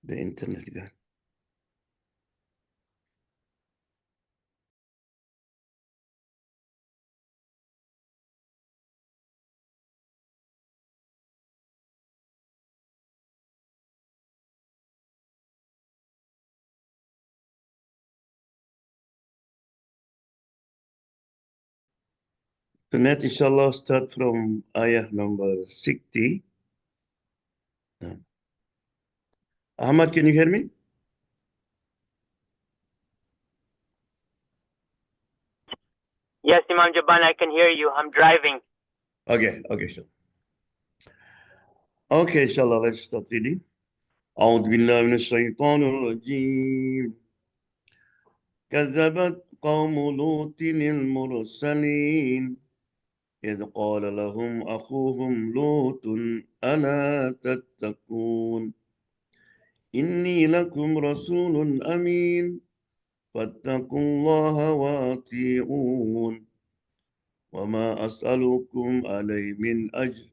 The internet guy. Tonight, inshallah, start from ayah number 60. Ahmad, can you hear me? Yes, Imam Jaban, I can hear you. I'm driving. Okay, sure. Okay, inshallah, let's start reading. أعوذ بالله من الشيطان الرجيم. كذبت قوم لوط المرسلين إذ قال لهم أخوهم لوط ألا تتقون إني لكم رسول أمين فاتقوا الله وأطيعون وما أسألكم عليه من أجر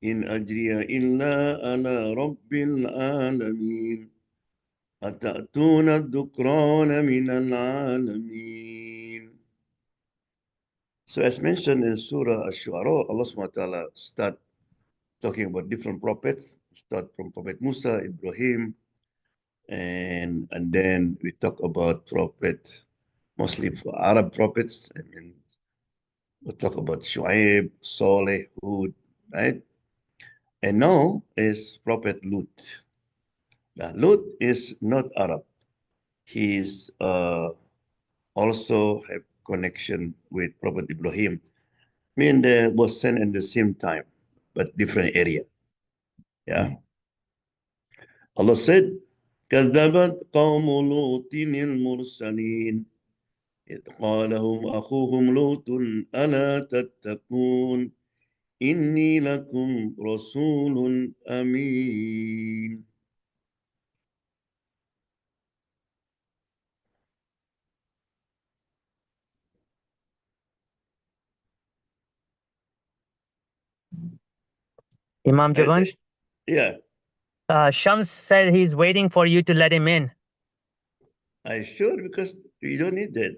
إن أجري إلا على رب العالمين أتأتون الذكران من العالمين. So as mentioned in Surah As-Shuara, Allah SWT start talking about different prophets. Start from Prophet Musa, Ibrahim, and then we talk about prophet, mostly for Arab prophets. I mean, we talk about Shu'aib, Saleh, Hud, right? And now is Prophet Lut. Now, Lut is not Arab. He is also have connection with Prophet Ibrahim. I mean, they was sent in the same time, but different area. Yeah. Allah said, كذبت قوم لوط المرسلين إذ قال لهم أخوهم لوط ألا تتقون إني لكم رسول أمين. Imam Jaban? Yeah. Shams said he's waiting for you to let him in. I sure, because we don't need that.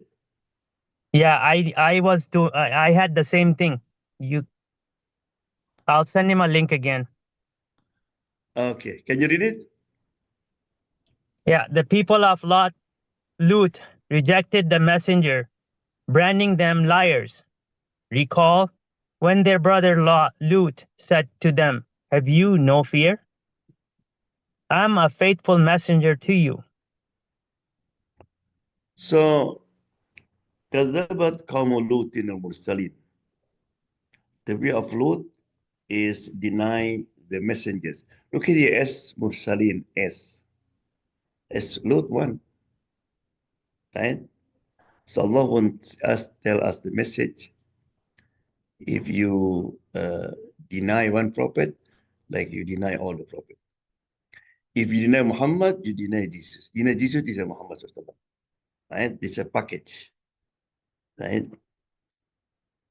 Yeah, I had the same thing. I'll send him a link again. Okay, can you read it? Yeah, the people of Lut rejected the messenger, branding them liars. Recall when their brother Lut said to them, "Have you no fear? I'm a faithful messenger to you." So, كذبت قوم لوط المرسلين. The way of Lut is deny the messengers. Look at the S, Mursalin, S. S, Lut 1, right? So Allah wants us, tell us the message. If you deny one prophet, like you deny all the prophets. If you deny Muhammad, you deny Jesus. Deny Jesus, deny Muhammad, right? It's a package, right?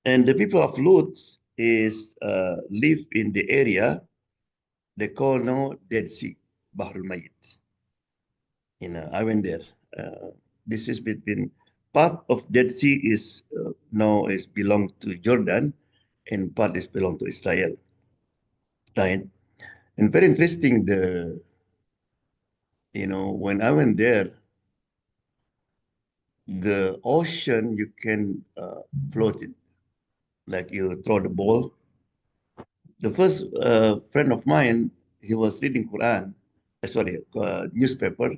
And the people of Lut is live in the area they call now Dead Sea, Bahrul Mayit. I went there. This is between part of Dead Sea is now is belong to Jordan, and part is belong to Israel. Right? And very interesting. When I went there, the ocean you can float it, like you throw the ball. The first friend of mine, he was reading Quran, newspaper,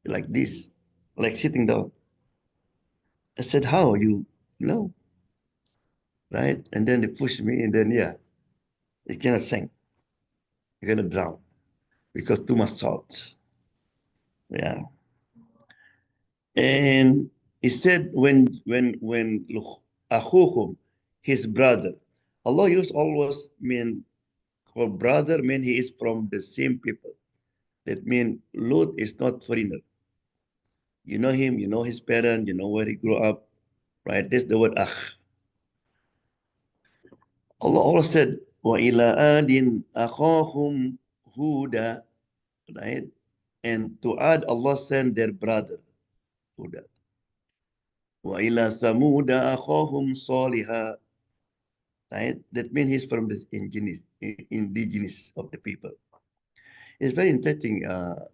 like this, like sitting down. I said, "How you know?" Right? And then they pushed me, and then yeah, you cannot sink, you're gonna drown because too much salt. Yeah. And he said, when akhuhum, his brother, Allah used always mean for brother mean he is from the same people. That means Lut is not foreigner. You know him, you know his parent, you know where he grew up, right? That's the word akh. Allah said, وَإِلَىٰ آدٍ أَخَاهُمْ هُودًا. right? And to add, Allah sent their brother, Huda. وَإِلَى ثَمُودَ أَخَاهُمْ صَالِحًا, right? That means he's from the indigenous of the people. It's very interesting. Allah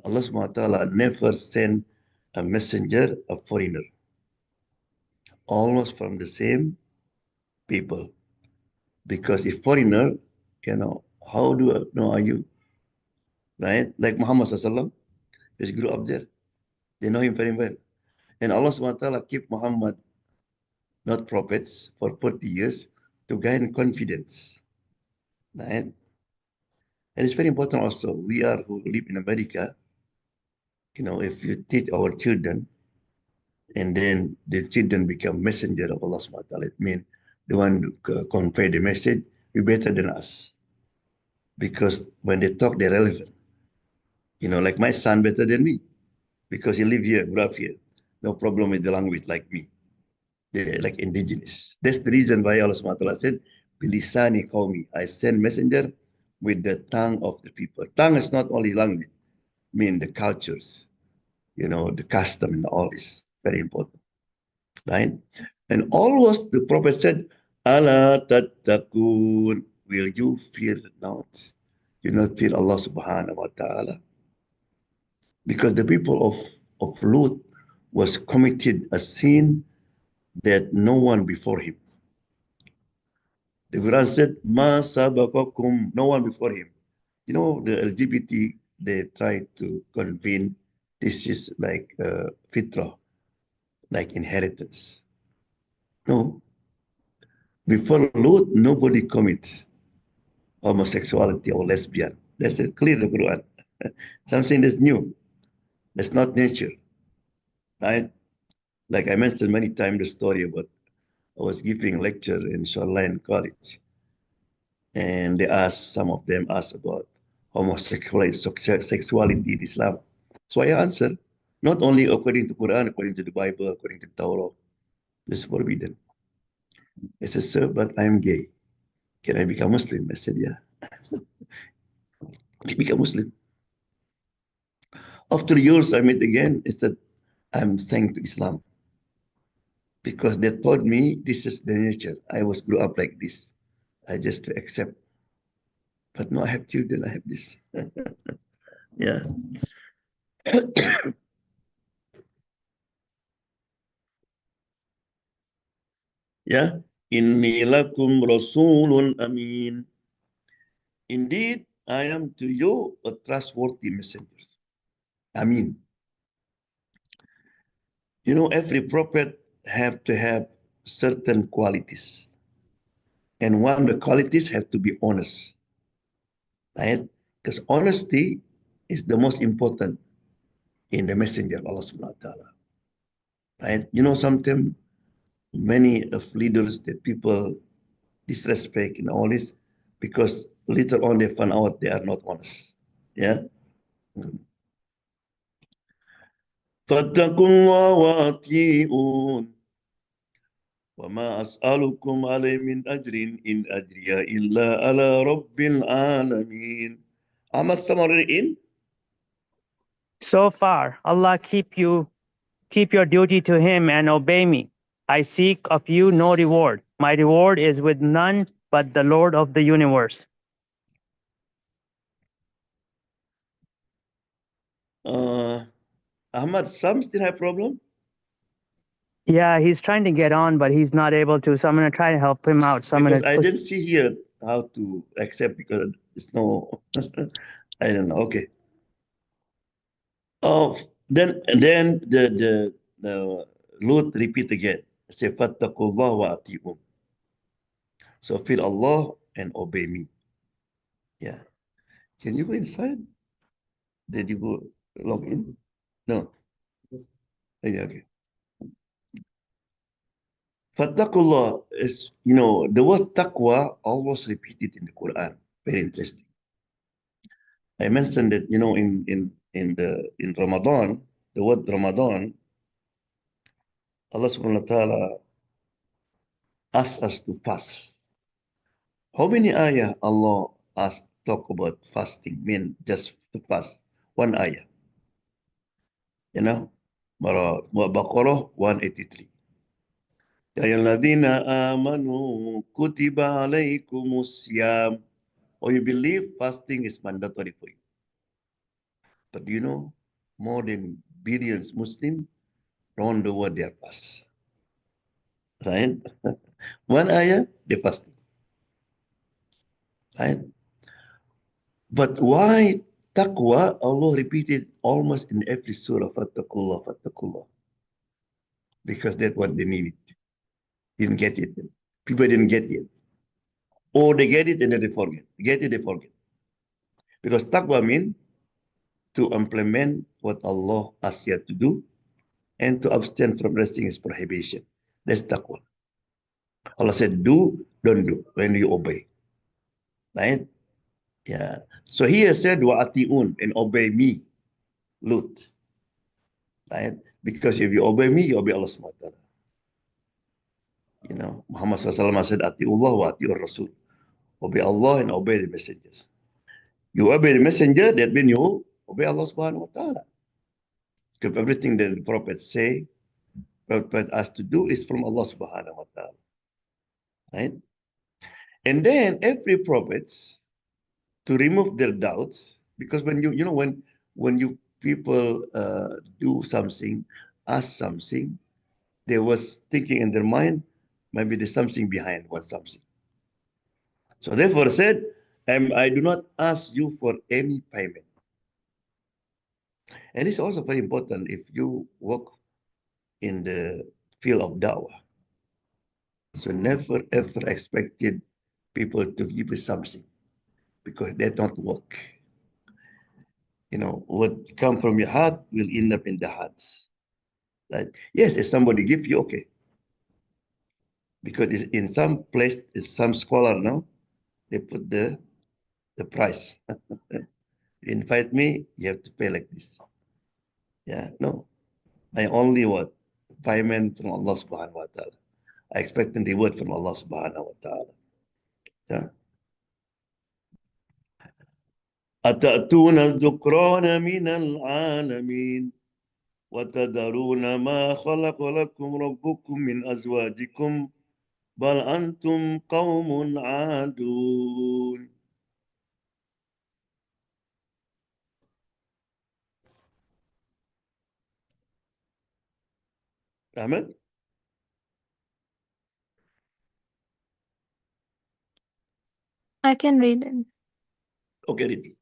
subhanahu wa ta'ala never sent a messenger, a foreigner, almost from the same people. Because if foreigner, how do I know are you? Right? Like Muhammad Sallallahu he grew up there. They know him very well. And Allah subhanahu wa ta'ala keep Muhammad, not prophets, for 40 years to gain confidence. Right? And it's very important also, we are who live in America, if you teach our children and then the children become messenger of Allah subhanahu wa ta'ala, it means the one who convey the message be better than us. Because when they talk, they're relevant. Like my son better than me because he live here, grew up here. No problem with the language like me. They're like indigenous. That's the reason why Allah subhanahu wa ta'ala said, Bilisani qawmi. I send messenger with the tongue of the people. Tongue is not only language, I mean the cultures, the custom and all is very important. Right? And always the Prophet said, Allah tattaqun. Will you fear not? You not fear Allah subhanahu wa ta'ala. Because the people of Lut was committed a sin that no one before him. The Quran said, Ma sabaqakum, no one before him. The LGBT, they try to convince this is like fitra, like inheritance. No. Before Lut, nobody commits homosexuality or lesbian. That's clear in the Quran. Something that's new. That's not nature. Right? Like I mentioned many times the story about I was giving a lecture in Shoreline College, and some of them asked about homosexuality in Islam. So I answered, not only according to Quran, according to the Bible, according to the Torah, this is forbidden. I said, sir, but I'm gay. Can I become Muslim? I said, yeah. I become Muslim. After years, I met again. I said, I'm thankful to Islam because they told me this is the nature. I was grew up like this. I just accept. But no, I have children. I have this. Yeah. Yeah. Inni lakum rasulun amin. Indeed, I am to you a trustworthy messenger. Amin. Every prophet have to have certain qualities. And one of the qualities have to be honest. Right? Because honesty is the most important in the messenger of Allah subhanahu wa ta'ala. Right? Sometimes many of leaders that people disrespect and all this because later on they find out they are not honest. Yeah. فاتقوا الله وأطيعون وما أسألكم عليه من أجر إن أجري إلا على رب العالمين. Am I summary in? So far, Allah keep your duty to him and obey me. I seek of you no reward. My reward is with none but the Lord of the universe. Ahmad, some still have problem? Yeah, he's trying to get on, but he's not able to. So I'm going to try to help him out. So Because I didn't see here how to accept because it's no, I don't know. Okay. Oh, then the Lut repeat again. Say, Fattakullah wa ati'um. So fear Allah and obey me. Yeah. Can you go inside? Did you go log in? No. Okay. Okay. Fattakullah is, the word taqwa always repeated in the Quran. Very interesting. I mentioned that, in Ramadan, the word Ramadan, Allah subhanahu wa ta'ala asks us to fast. How many ayah Allah talk about fasting, mean just to fast. One ayah. You know, Baqarah 183. Ya ayyuhalladzina amanu kutiba alaikumusiyam. Or you believe fasting is mandatory for you. But you know, more than billions Muslim around the world they are fast. Right? One ayah, they fasting. Right? But why taqwa? Allah repeated almost in every surah, fattakullah, fattakullah. Because that's what they needed. Didn't get it. People didn't get it. Or they get it and then they forget. Get it, they forget. Because taqwa means to implement what Allah asks you to do and to abstain from resting his prohibition. That's taqwa. Allah said, do, don't do when you obey. Right? Yeah. So here said, wa'ati'un, and obey me, Lut. Right? Because if you obey me, you obey Allah subhanahu wa ta'ala. You know, Muhammad sallallahu said, ati'ullah wa ati'ur rasul. Obey Allah and obey the messengers. You obey the messenger, that means you obey Allah subhanahu wa ta'ala. Because everything that the prophets say, prophet has to do is from Allah subhanahu wa ta'ala. Right? And then every prophet, to remove their doubts, because when you know, when you people do something, ask something, they was thinking in their mind, maybe there's something behind what something. So therefore said, I do not ask you for any payment. And it's also very important if you work in the field of Dawah. So never ever expected people to give you something because they don't work. You know, what come from your heart will end up in the hearts. Right? Yes, if somebody give you, okay. Because in some place, some scholar now, they put the price. You invite me, you have to pay like this. Yeah, no. I only what? Payment from Allah subhanahu wa ta'ala. I expect the word from Allah subhanahu wa ta'ala. Yeah. أتأتون الذكران من العالمين وتذرون ما خلق لكم ربكم من أزواجكم بل أنتم قوم عادون. Ahmed? I can read it. Okay, ready.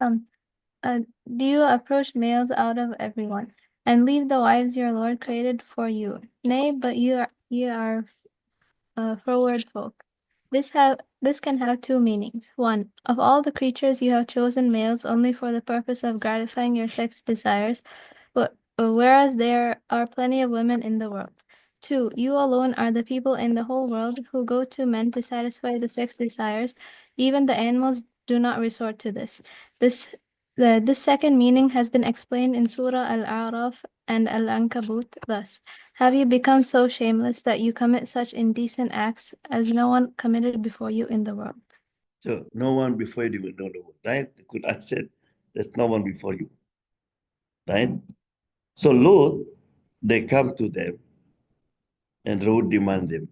Um, do you approach males out of everyone, and leave the wives your Lord created for you? Nay, but you are froward folk. This can have two meanings. One, of all the creatures you have chosen males only for the purpose of gratifying your sex desires, but whereas there are plenty of women in the world. Two, you alone are the people in the whole world who go to men to satisfy the sex desires. Even the animals do not resort to this. This second meaning has been explained in Surah Al-A'raf and Al-Ankabut thus. Have you become so shameless that you commit such indecent acts as no one committed before you in the world? So no one before you will know the word, right? The Quran said there's no one before you, right? So Lord, they come to them and Lord demand them.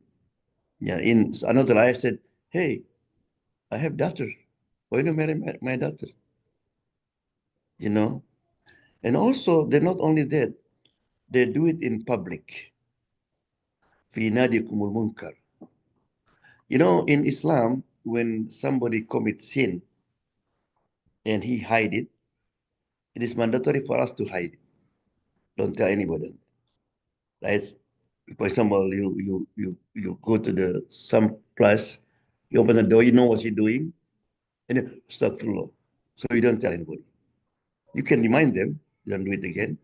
Yeah, in another ayah said, hey, I have daughter. Why don't you marry my daughter? You know? And also, they're not only that, they do it in public. في ناديكم المنكر. You know, in Islam, when somebody commits sin and he hide it, it is mandatory for us to hide it. Don't tell anybody. Right? For example, you go to the some place, you open the door, you know what you're doing, and then start flow. So you don't tell anybody. You can remind them, don't do it again,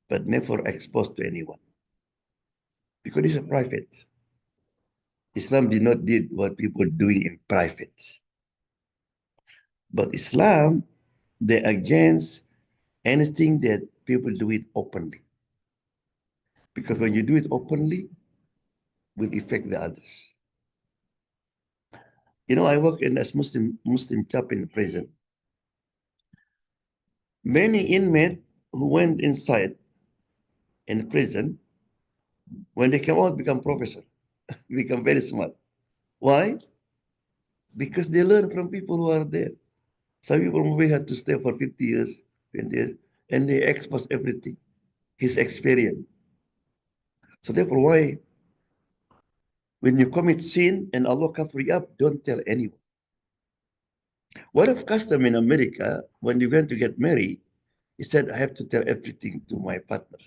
but never expose to anyone. Because it's a private. Islam did not did what people doing in private. But Islam, they're against anything that people do it openly. Because when you do it openly, will affect the others. You know, I work in as Muslim chap in prison. Many inmates who went inside in prison, when they come out, become professor, become very smart. Why? Because they learn from people who are there. Some people maybe had to stay for 50 years, 20 years, and they expose everything, his experience. So therefore, why, when you commit sin and Allah cover you up, don't tell anyone. What of custom in America, when you're going to get married, he said, I have to tell everything to my partner.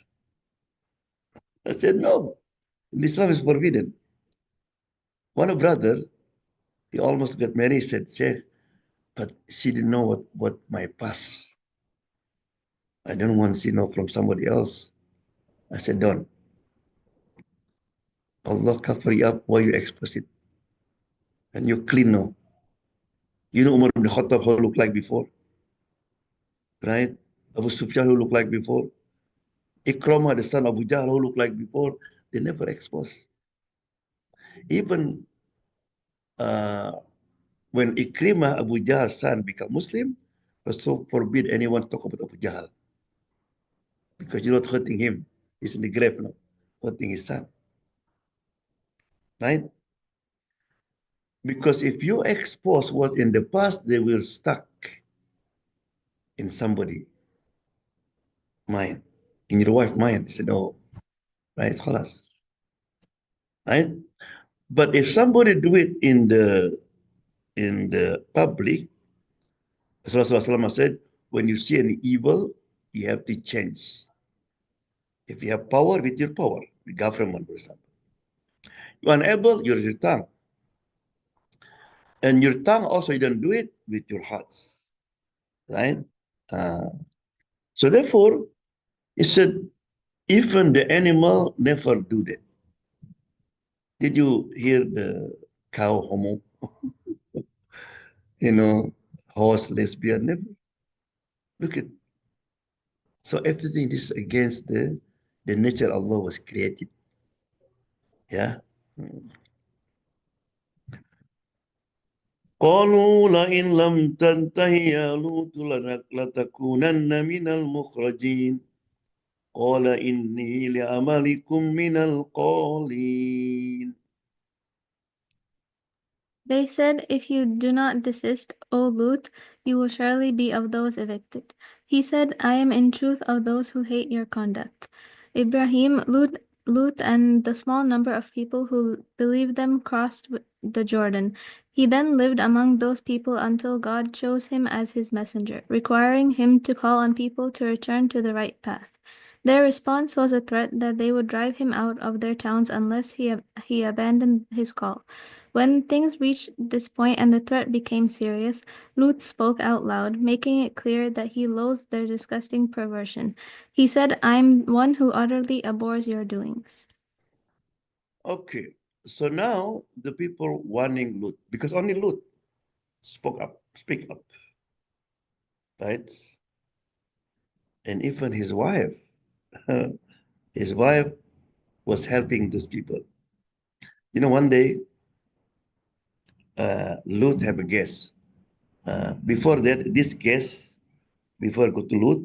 I said, no, in Islam is forbidden. One brother, he almost got married, he said, Sheikh, but she didn't know what my past. I don't want she know from somebody else. I said, don't. Allah cover you up while you expose it. And you clean now. You know Umar ibn Khattab how looked like before, right? Abu Sufyan who looked like before. Ikramah, the son of Abu Jahl, who looked like before. They never exposed. Even when Ikrimah, Abu Jahl's son, became Muslim, Rasul forbid anyone to talk about Abu Jahl because you're not hurting him. He's in the grave now, hurting his son, right? Because if you expose what in the past, they will stuck in somebody mind, in your wife's mind. They said, no, right? Khalas. Right? But if somebody do it in the public, Rasulullah said, when you see any evil, you have to change. If you have power, with your power, the government, for example. You are unable, use your tongue. And your tongue also, you don't do it with your hearts. Right? Uh, so therefore, he said, even the animal never do that. Did you hear the cow homo? You know, horse lesbian? Never. Look at, so everything is against the nature Allah was created. Yeah. قالوا لئن لم تنته يا لوط لتكونن من المخرجين قال إني لعملكم من القالين. They said, if you do not desist, O Lut, you will surely be of those evicted. He said, I am in truth of those who hate your conduct. Ibrahim, Lut, and the small number of people who believed them crossed the Jordan. He then lived among those people until God chose him as his messenger, requiring him to call on people to return to the right path. Their response was a threat that they would drive him out of their towns unless he abandoned his call. When things reached this point and the threat became serious, Lut spoke out loud, making it clear that he loathed their disgusting perversion. He said, I'm one who utterly abhors your doings. Okay. So now the people warning Lut, because only Lut speak up, right? And even his wife was helping those people. You know, one day, Lut have a guest. Before that, this guest, before go to Lut,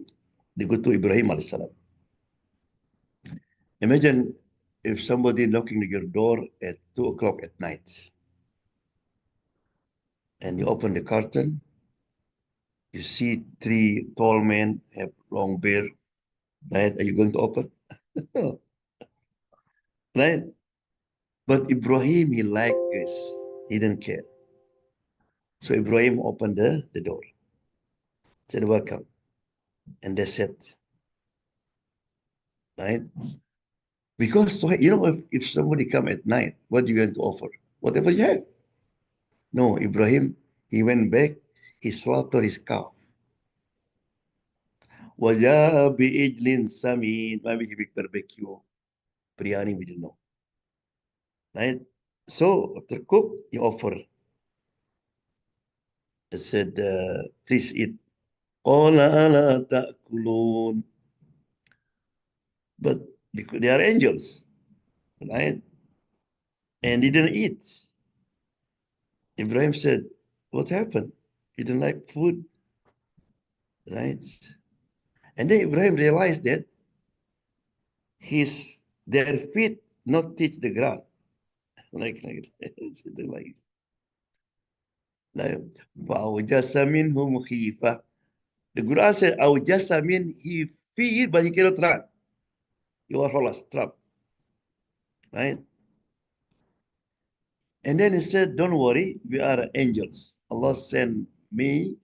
they go to Ibrahim alayhi salam. Imagine if somebody knocking at your door at 2 o'clock at night, and you open the curtain, you see three tall men have long beard, right? Are you going to open? No, right? But Ibrahim, he liked this. He didn't care. So Ibrahim opened the door, said, welcome. And they said, right? Because, so, you know, if somebody come at night, what are you going to offer? Whatever you have. No, Ibrahim, he went back, he slaughtered his calf. وَجَاءَ بِإِجْلٍ سَمِينٍ. Maybe he make barbecue, biryani, we don't know. Right? So, after cook, he offered. He said, please eat. قَالَ أَلَا تَأْكُلُونَ. But they are angels, right? And they didn't eat. Ibrahim said, what happened? You don't like food, right? And then Ibrahim realized that their feet not touch the ground. like, like, like, فأوجس منهم خيفة. The Quran said, أوجس mean he fear, but he cannot run. You are lost, trapped, right? And then he said, don't worry, we are angels. Allah sent me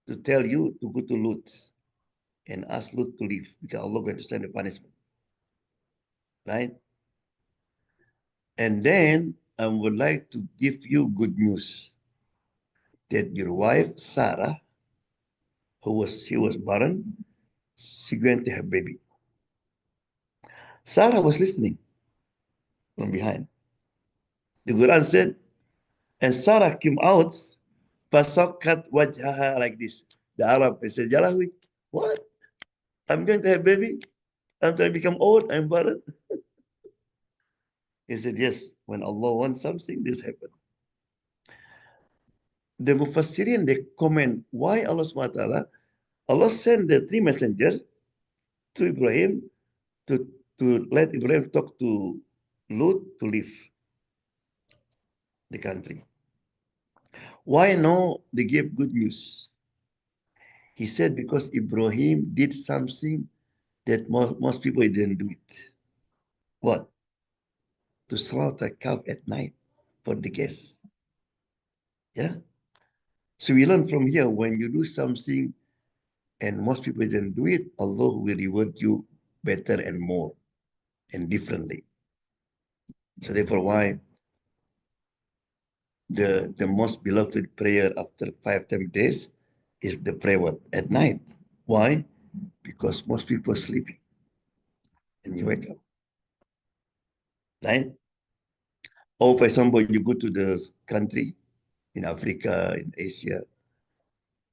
to tell you to go to Lut and ask Lut to leave because Allah going to send a punishment, right? And then I would like to give you good news that your wife, Sarah, she was barren, she going to have baby. Sarah was listening from behind. The Quran said, and Sarah came out, fasakat wajhaha like this. The Arab said, Yalawi, what? I'm going to have baby? I'm going to become old, I'm barren. He said, yes, when Allah wants something, this happens. The Mufassirin, they comment, why Allah subhanahu wa ta'ala, Allah sent the three messengers to Ibrahim to let Ibrahim talk to Lut to leave the country. Why no? They gave good news. He said because Ibrahim did something that most people didn't do it. What? To slaughter a calf at night for the guests. Yeah. So we learn from here, when you do something and most people didn't do it, Allah will reward you better and more and differently. So therefore, why the most beloved prayer after 5 days is the prayer at night. Why? Because most people are sleeping and you wake up, right? Or for example, you go to the country in Africa, in Asia,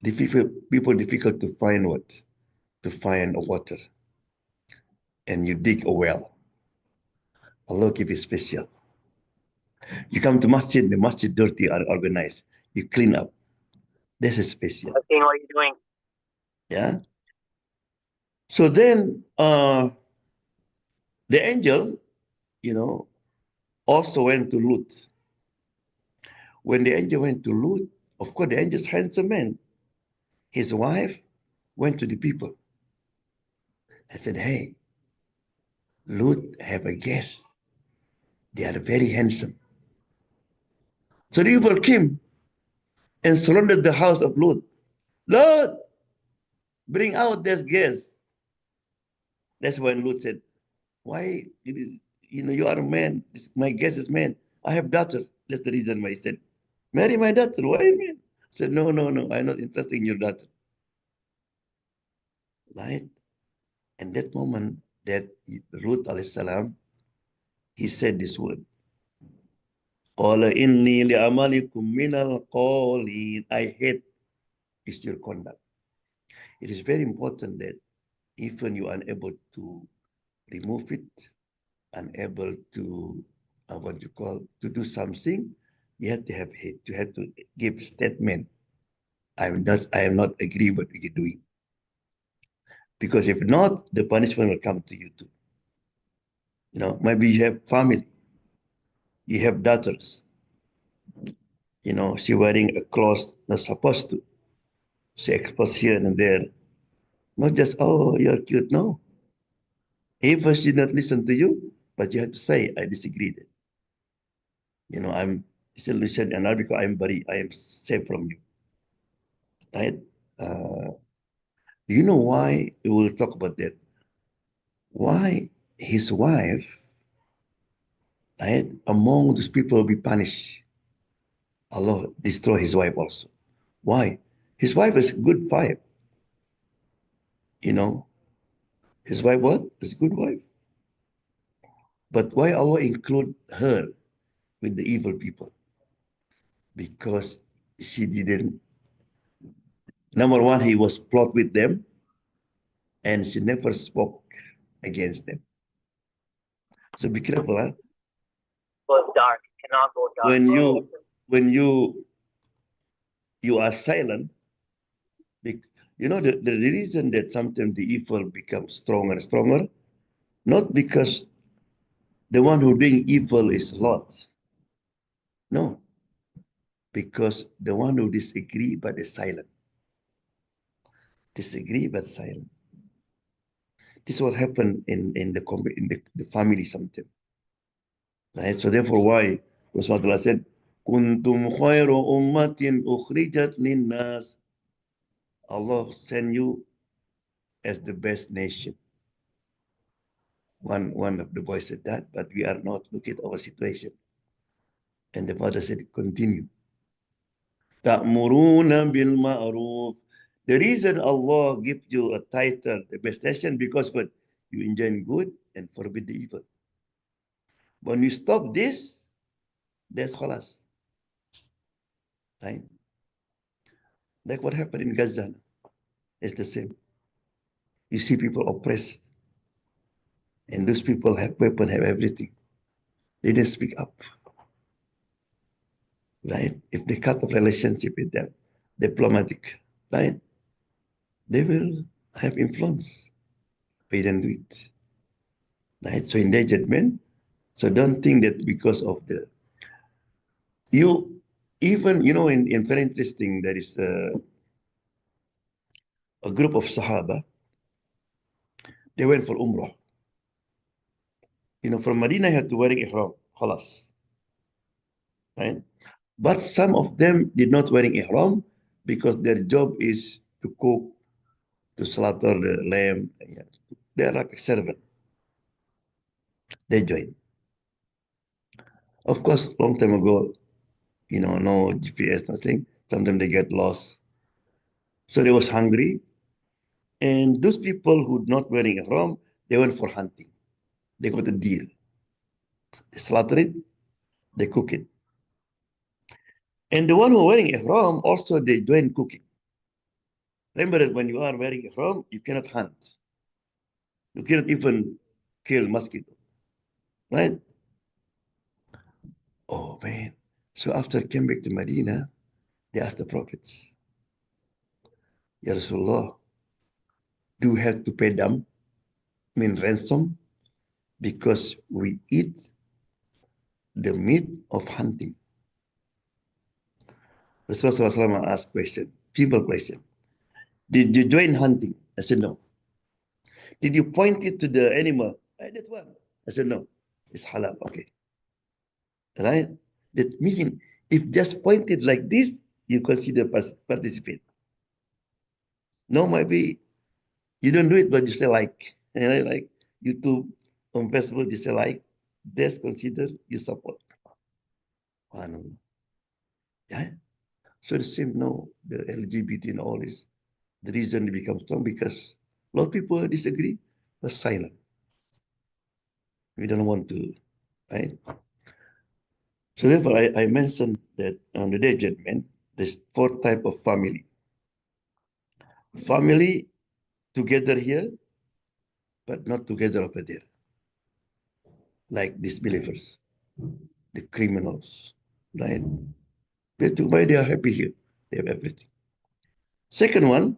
people difficult to find what? To find water. And you dig a well. Allah give you special. You come to masjid, the masjid dirty or organized. You clean up. This is special. Okay, what are you doing? Yeah. So then the angel, also went to Lut. When the angel went to Lut, of course, the angel's handsome man. His wife went to the people and said, hey, Lut have a guest. They are very handsome. So the people came and surrounded the house of Lut. Lord, bring out this guest. That's when Lut said, why, you are a man. My guest is man. I have daughter. That's the reason why he said, marry my daughter. Why man? I said, no, I'm not interested in your daughter. Right? And that moment that Lut alayhi salam, he said this word. قَالَ إِنِّي لِعَمَلِكُم مِّنَ الْقَالِينَ. I hate is your conduct. It is very important that even you are unable to remove it, unable to, to do something, you have to have hate. You have to give a statement. I am not agree what you're doing. Because if not, the punishment will come to you too. Maybe you have family, you have daughters, she wearing a clothes not supposed to. She exposed here and there. Not just, oh, you're cute. No. If she not listen to you, but you have to say, I disagree. I'm still listen and because I'm bari, I am safe from you. Right? Do you know why we will talk about that? Why his wife, right, among those people will be punished. Allah destroy his wife also. Why? His wife is good wife. His wife what? Is a good wife. But why Allah include her with the evil people? Because she didn't, number one, he was plot with them, and she never spoke against them. So be careful, huh? Goes dark. Cannot go dark. when you are silent, you know, the reason that sometimes the evil becomes stronger and stronger, not because the one who doing evil is Lot. No, because the one who disagree but is silent. Disagree but silent. This is what happened in the family sometimes. Right? So therefore why Rasulullah said, Kuntum khairu ummatin ukhrijat linnas. Allah send you as the best nation. One of the boys said that, but we are not. Look at our situation. And the father said, continue. Ta'muruna bil ma'ruf. The reason Allah gives you a title, the best nation, because what? You enjoin good and forbid the evil. When you stop this, that's khalas. Right? Like what happened in Gaza. It's the same. You see people oppressed, and those people have weapons, have everything. They didn't speak up. Right? If they cut off relationship with them, diplomatic, right? They will have influence. They didn't do it. Right? So in their judgment, so don't think that because of the you even in very interesting, there is a group of Sahaba, they went for Umrah. From Medina you had to wearing ihram, khalas. Right? But some of them did not wearing ihram because their job is to cook, to slaughter the lamb. They are like a servant. They joined. Of course, long time ago, no GPS, nothing. Sometimes they get lost. So they was hungry. And those people who not wearing ihram, they went for hunting. They got a deal. They slaughter it, they cook it. And the one who wearing ihram, also they join cooking. Remember that when you are wearing ihram, you cannot hunt. You cannot even kill mosquito, right? Oh man. So after I came back to Medina, they asked the prophets, Ya Rasulullah, do we have to pay them, ransom? Because we eat the meat of hunting. Rasulullah asked question, simple question. Did you join hunting? I said, no. Did you point it to the animal? I did one. I said, no. It's halal. Okay. Right? That means if just pointed like this, you consider participate. No, maybe you don't do it, but you say like. Like YouTube, on Facebook, you say like. That's considered you support. I don't know. Yeah? So the same, no, the LGBT and all this, the reason it becomes strong because a lot of people disagree, but silent. We don't want to, right? So therefore, I mentioned that on the day judgment, there's four type of family. Family together here, but not together over there. Like disbelievers, the criminals, right? Why they are happy here? They have everything. Second one,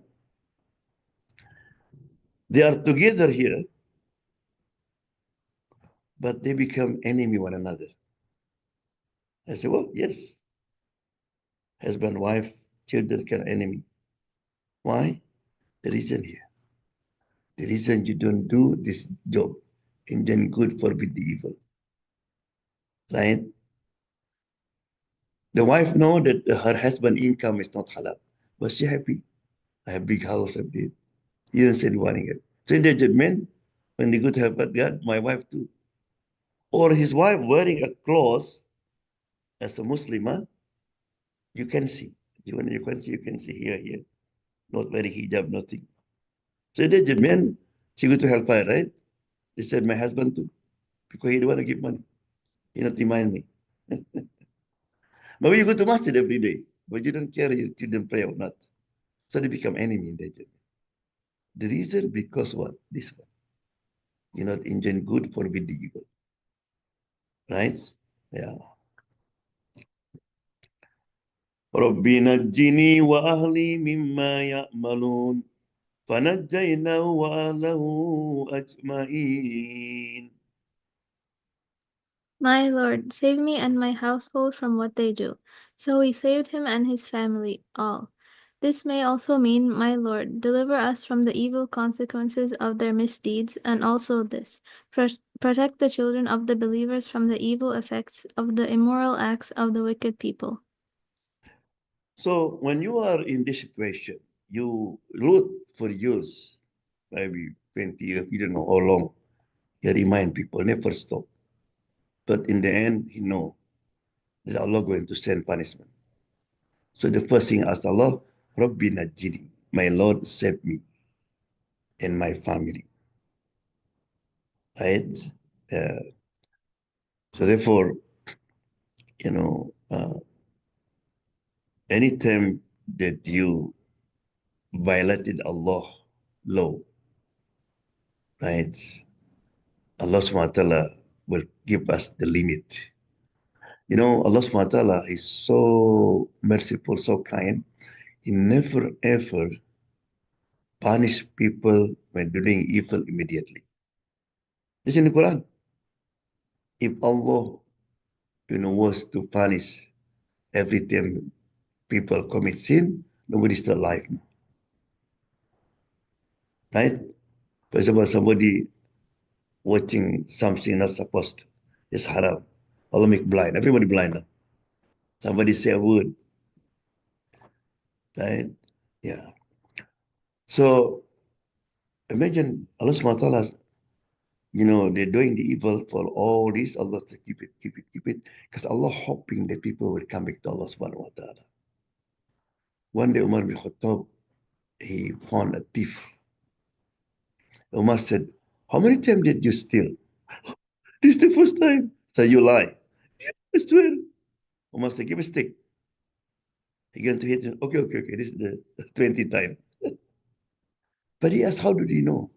they are together here, but they become enemy one another. I say, well, yes. Husband, wife, children can enemy. Why? The reason here. The reason you don't do this job, and then good forbid the evil. Right? The wife know that her husband income is not halal. But she happy. I have big house, I did. He didn't say wanting it. So in the judgment, when they go to help God, my wife too. Or his wife wearing a clothes as a Muslim, you can see. You can see here. Not wearing hijab, nothing. So in the judgment, she go to hellfire, right? They said, my husband too. Because he don't want to give money. He not remind me. Maybe you go to masjid every day, but you don't care your children pray or not. So they become enemy in the judgment. The reason because what? This one. You not enjoy good, forbid the evil. Right? Yeah. رب نجني وأهلي مما يعملون فنجيناه وأهله أجمعين. My Lord, save me and my household from what they do. So he saved him and his family, all. This may also mean, my Lord, deliver us from the evil consequences of their misdeeds, and also this, protect the children of the believers from the evil effects of the immoral acts of the wicked people. So when you are in this situation, you root for years, maybe 20 years, you don't know how long. You remind people, never stop. But in the end, you know that Allah going to send punishment. So the first thing, ask Allah, Rabbi Najini, my Lord, save me and my family. Right? Uh, so therefore, you know, anytime that you violated Allah law, right? Allah subhanahu wa ta'ala will give us the limit. You know, Allah subhanahu wa ta'ala is so merciful, so kind. He never ever punish people when doing evil immediately. This in the Quran. If Allah, was to punish every time people commit sin, nobody's still alive now. Right? For example, somebody watching something not supposed to. It's haram. Allah make blind. Everybody blind now. Somebody say a word. Right? Yeah. So imagine Allah subhanahu wa ta'ala, they're doing the evil for all this. Allah says, keep it, keep it, keep it. Because Allah hoping that people will come back to Allah subhanahu wa ta'ala. One day Umar bin Khattab, he found a thief. Umar said, how many times did you steal? This is the first time. So you lie. I swear. Umar said, give a stick. He going to hit him. Okay, okay, okay. This is the 20th time. But he asked, how did he know?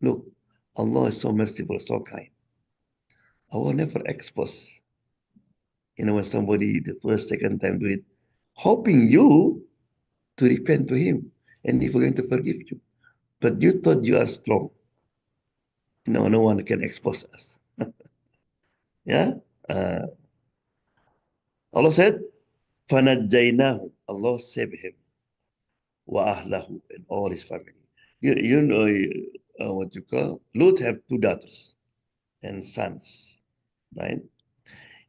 Look, Allah is so merciful, so kind. I will never expose. When somebody the first, second time do it, hoping you to repent to him and he's going to forgive you. But you thought you are strong. No one can expose us. Yeah? Uh, Allah said, فَنَجَّيْنَاهُ, Allah saved him, وَأَهْلَهُ, and all his family. You know what you call? Lut have two daughters and sons, right?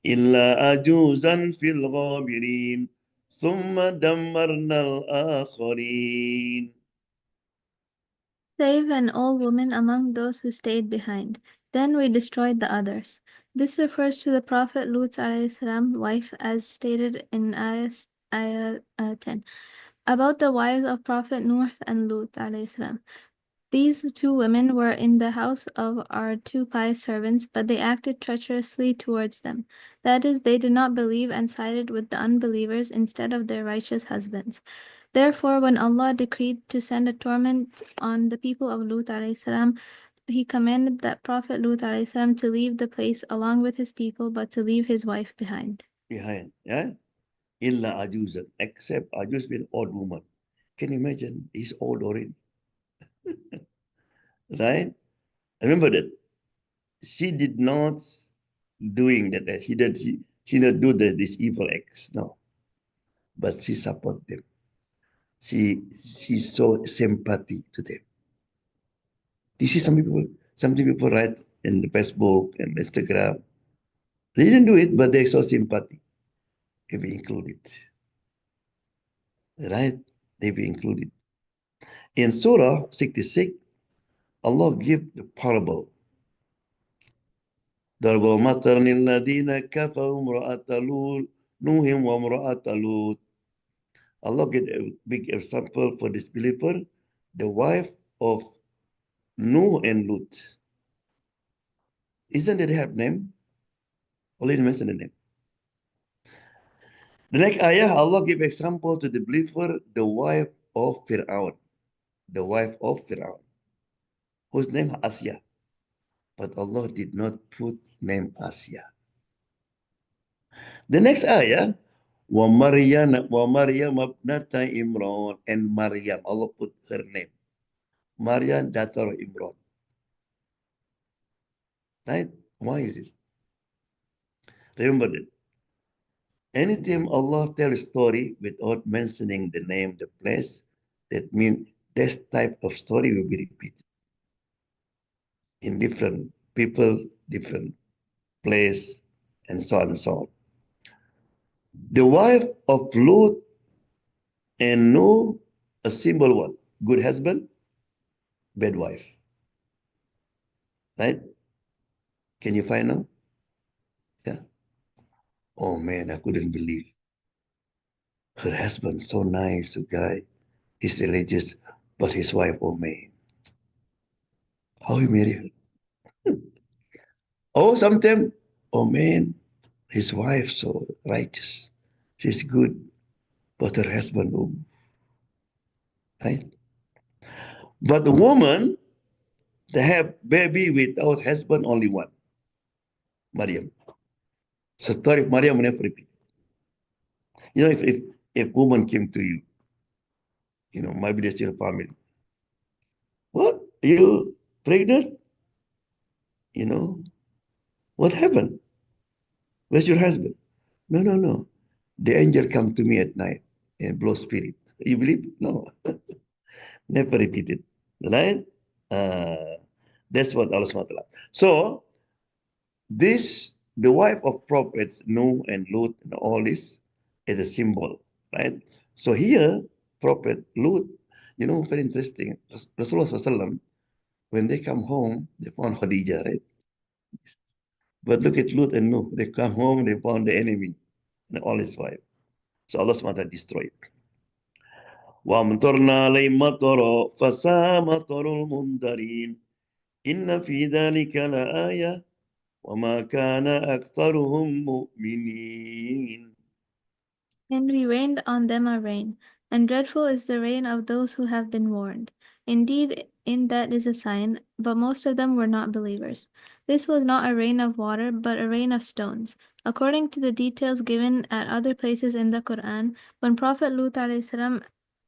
إِلَّا أَجُوزًا فِي الْغَابِرِينَ ثُمَّ دَمَّرْنَا الْآخَرِينَ. Save an old woman among those who stayed behind. Then we destroyed the others. This refers to the Prophet Lut's wife, as stated in ayah 10. About the wives of Prophet Nuh and Lut salam. These two women were in the house of our two pious servants, but they acted treacherously towards them. That is, they did not believe and sided with the unbelievers instead of their righteous husbands. Therefore, when Allah decreed to send a torment on the people of Lut salam, He commanded that Prophet Lut salam to leave the place along with his people, but to leave his wife behind. Behind, yeah? Illa ajuzan, except ajuz means old woman. Can you imagine? He's old already, right? Remember that she did not doing that. She not do this evil acts. No, but she support them. She show sympathy to them. You see, some people write in the Facebook and Instagram. They didn't do it, but they show sympathy. They be included, right? They be included. In Surah 66, Allah give the parable. ضرب مثلا للذين كفروا امرأة نوح وامرأة لوط. Allah get a big example for this believer, the wife of Nuh and Lut. Isn't it have name? Only mention the name. The next ayah, Allah give example to the believer, the wife of Fir'aun. The wife of Fir'aun, whose name Asya. But Allah did not put name Asya. The next ayah, وَمَرْيَمَ ابْنَةَ Imran, and Maryam. Allah put her name. Maryam, daughter of Imran. Right? Why is it? Remember that. Anytime Allah tells a story without mentioning the name, the place, that means this type of story will be repeated in different people, different place, and so on and so on. The wife of Lut and Noah, a symbol what? Good husband, bad wife. Right? Can you find out? Yeah. Oh man, I couldn't believe. Her husband, so nice, a guy. He's religious, but his wife, oh man. How he married her? Oh, sometimes, oh man, his wife so righteous. She's good, but her husband, oh, right? But the woman, they have baby without husband, only one, Maryam. So story of Maryam never repeat. You know, if woman came to you, you know, maybe they're still family. What? Are you pregnant? You know, what happened? Where's your husband? No, no, no. The angel come to me at night and blow spirit. You believe? No. Never repeated. Right? Uh, that's what Allah SWT. So this, the wife of prophets Noah and Lut and all this is a symbol, right? So here, Prophet Lut, you know, very interesting. Rasulullah SAW, when they come home, they found Khadijah, right? But look at Lut and Noah. They come home, they found the enemy and all his wife. So Allah SWT destroyed. وَأَمْطَرْنَا عَلَيْهِم مَطَرًا فَسَاءَ مَطَرُ الْمُنذَرِينَ إِنَّ فِي ذَلِكَ لَآيَةً وَمَا كَانَ أَكْثَرُهُم مُؤْمِنِينَ. And we rained on them a rain, and dreadful is the rain of those who have been warned. Indeed, in that is a sign, but most of them were not believers. This was not a rain of water, but a rain of stones. According to the details given at other places in the Quran, when Prophet Lut ﷺ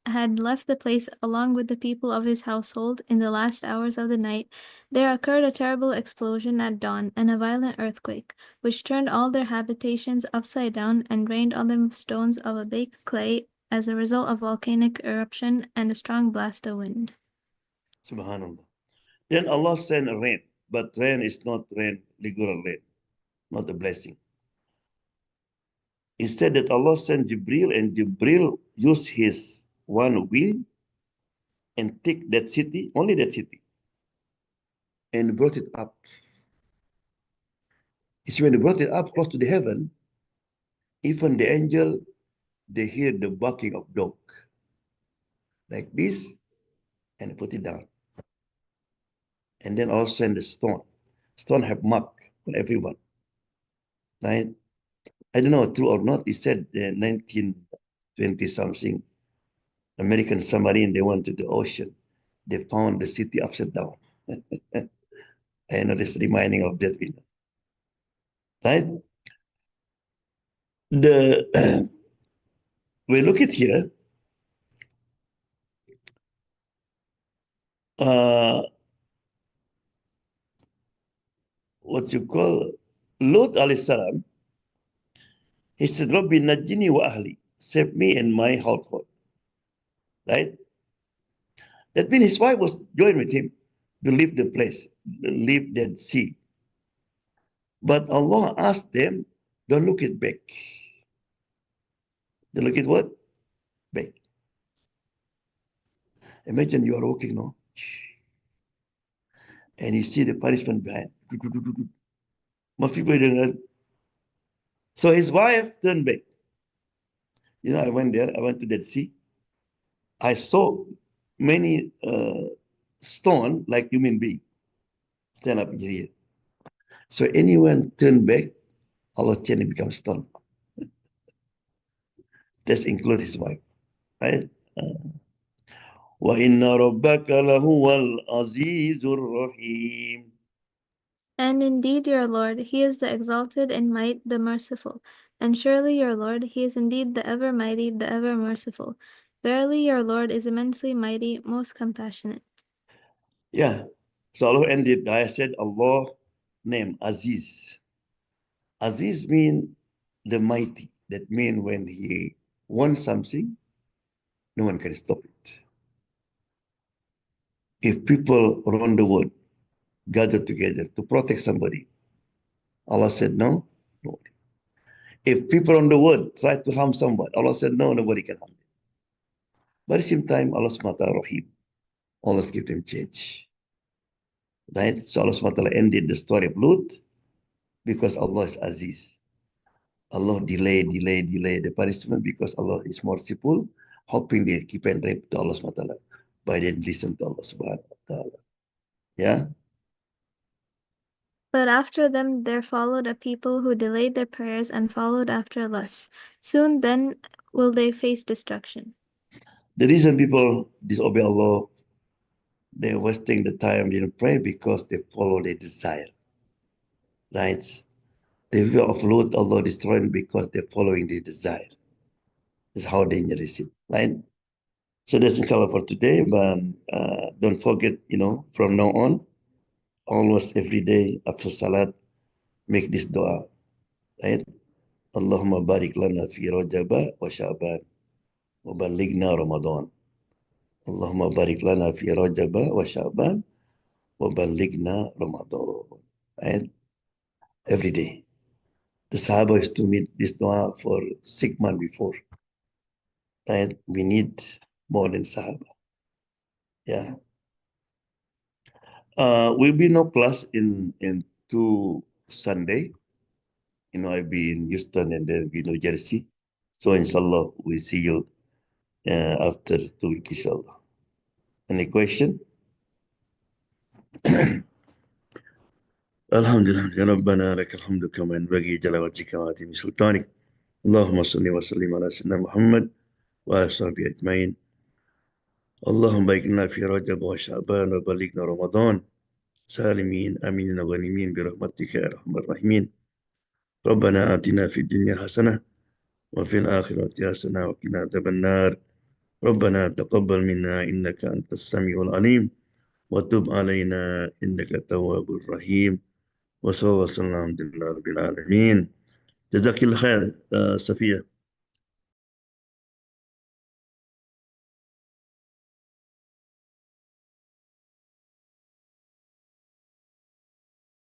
had left the place along with the people of his household in the last hours of the night, there occurred a terrible explosion at dawn and a violent earthquake, which turned all their habitations upside down and rained on them stones of a baked clay as a result of volcanic eruption and a strong blast of wind. Subhanallah. Then Allah sent rain, but rain is not rain, regular rain, not a blessing. Instead that Allah sent Jibril, and Jibril used his one wing and take that city, only that city, and brought it up. It's when they brought it up close to the heaven, even the angel, they hear the barking of dog, like this, and put it down. And then Allah send the stone. Stone have mark on everyone, right? I don't know true or not. He said 1920 something, American submarine, they went to the ocean. They found the city upside down. I know this reminding of that, right? The we look at here. What you call Lut alayhi salam. He said, Rabbi najini wa ahli, save me and my household. Right? That means his wife was joined with him to leave the place, leave that sea. But Allah asked them, don't look it back. Don't look at what? Back. Imagine you are walking now, and you see the punishment behind. Most people don't know. So his wife turned back. You know, I went there, I went to that sea. I saw many stone like human being stand up here. So anyone turn back, Allah change and become stone. That's include his wife, right? وَإِنَّ رَبَّكَ لَهُوَ الْعَزِيزُ الرَّحِيمُ. And indeed your Lord, he is the exalted in might, the merciful. And surely your Lord, he is indeed the ever mighty, the ever merciful. Verily your Lord is immensely mighty, most compassionate. Yeah. So Allah ended, I said Allah name Aziz. Aziz mean the mighty. That means when he wants something, no one can stop it. If people around the world gather together to protect somebody, Allah said no, no. If people on the world try to harm somebody, Allah said no, nobody can harm them. But at the same time, Allah SWT Rahim, always give them change. Right? So Allah SWT ended the story of Lut because Allah is Aziz. Allah delay the punishment because Allah is merciful, hoping they keep and rape to Allah SWT by then listen to Allah Subhanahu wa Ta'ala. Yeah? But after them there followed a people who delayed their prayers and followed after lust. Soon then will they face destruction. The reason people disobey Allah, they're wasting the time, they don't pray because they follow their desire. Right? The will of Lut, Allah destroyed because they're following their desire. That's how dangerous it is, right? So that's inshallah for today, but don't forget, from now on, almost every day after Salat, make this dua, right? Allahumma barik lana fi Rajaba wa Sha'ban wa balighna Ramadan. Allahumma barik lana fi Rajaba wa Sha'ban wa balighna Ramadan. Right? Every day. The Sahaba used to meet this dua for 6 months before. Right? We need more than Sahaba. Yeah. Will be no class in 2 Sunday. I'll be in Houston and then be in New Jersey. So inshallah, we'll see you after 2 weeks, inshallah. Any question? Alhamdulillah, ya Rabbana lakal hamdu kama yanbaghi jalla wajhika wa atimi sultanik. Allahumma salli wa sallim ala sayyidina Muhammad wa ala sahbihi ajma'in. اللهم بارك لنا في رجب وشعبان وبلغنا رمضان سالمين امين غانمين برحمتك يا ارحم الراحمين. ربنا آتنا في الدنيا حسنة وفي الآخرة حسنة وقنا عذاب النار. ربنا تقبل منا إنك أنت السميع العليم وتب علينا إنك التواب الرحيم. وصلى الله وسلم على رب العالمين. جزاك الله خير صفية.